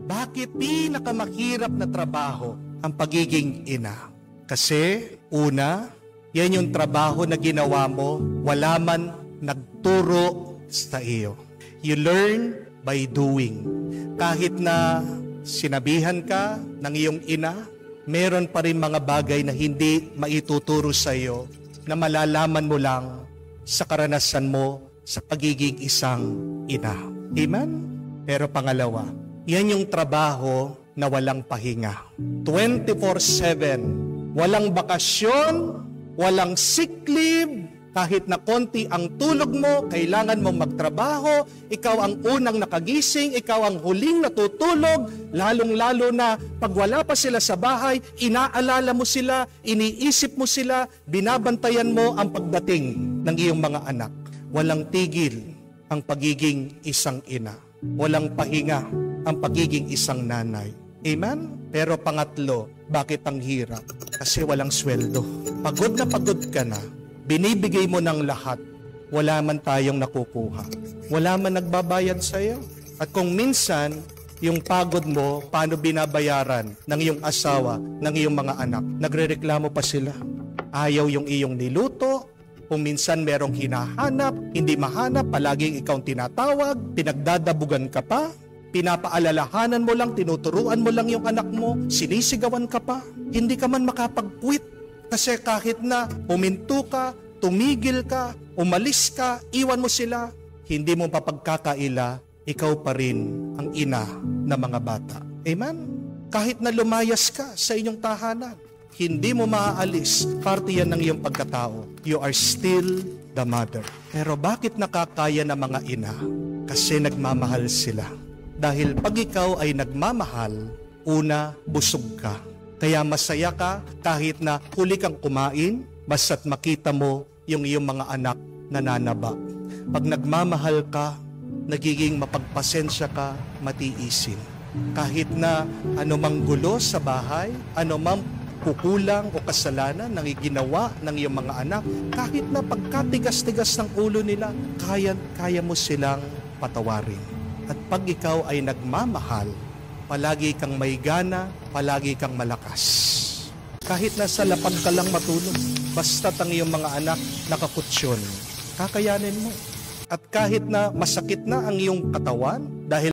Bakit pinakamahirap na trabaho ang pagiging ina? Kasi, una, yan yung trabaho na ginawa mo, wala man nagturo sa iyo. You learn by doing. Kahit na sinabihan ka ng iyong ina, meron pa rin mga bagay na hindi maituturo sa iyo na malalaman mo lang sa karanasan mo sa pagiging isang ina. Amen? Pero pangalawa, yan yung trabaho na walang pahinga. 24/7, walang bakasyon, walang sick leave, kahit na konti ang tulog mo, kailangan mong magtrabaho, ikaw ang unang nakagising, ikaw ang huling natutulog, lalong-lalo na pag wala pa sila sa bahay, inaalala mo sila, iniisip mo sila, binabantayan mo ang pagdating ng iyong mga anak. Walang tigil ang pagiging isang ina. Walang pahinga ang pagiging isang nanay. Amen? Pero pangatlo, bakit ang hirap? Kasi walang sweldo. Pagod ka na, binibigay mo ng lahat, wala man tayong nakukuha. Wala man nagbabayad sa iyo. At kung minsan, yung pagod mo, paano binabayaran ng iyong asawa, ng iyong mga anak? Nagrereklamo pa sila. Ayaw yung iyong niluto. Kung minsan merong hinahanap, hindi mahanap, palaging ikaw tinatawag, pinagdadabugan ka pa, pinapaalalahanan mo lang, tinuturuan mo lang yung anak mo, sinisigawan ka pa, hindi ka man makapag-quit. Kasi kahit na puminto ka, tumigil ka, umalis ka, iwan mo sila, hindi mo papagkakaila, ikaw pa rin ang ina ng mga bata. Amen? Kahit na lumayas ka sa inyong tahanan, hindi mo maaalis, parte yan ng iyong pagkatao. You are still the mother. Pero bakit nakakaya ng mga ina? Kasi nagmamahal sila. Dahil pag ikaw ay nagmamahal, una, busog ka. Kaya masaya ka kahit na huli kang kumain, basta't makita mo yung iyong mga anak na nanaba. Pag nagmamahal ka, nagiging mapagpasensya ka, matiisin. Kahit na anumang gulo sa bahay, anumang kukulang o kasalanan ng ginawa ng iyong mga anak, kahit na pagkatigas-tigas ng ulo nila, kaya mo silang patawarin. At pag ikaw ay nagmamahal, palagi kang may gana, palagi kang malakas. Kahit nasa lapag ka lang matulog, basta't ang iyong mga anak nakakutsyon, kakayanin mo. At kahit na masakit na ang iyong katawan,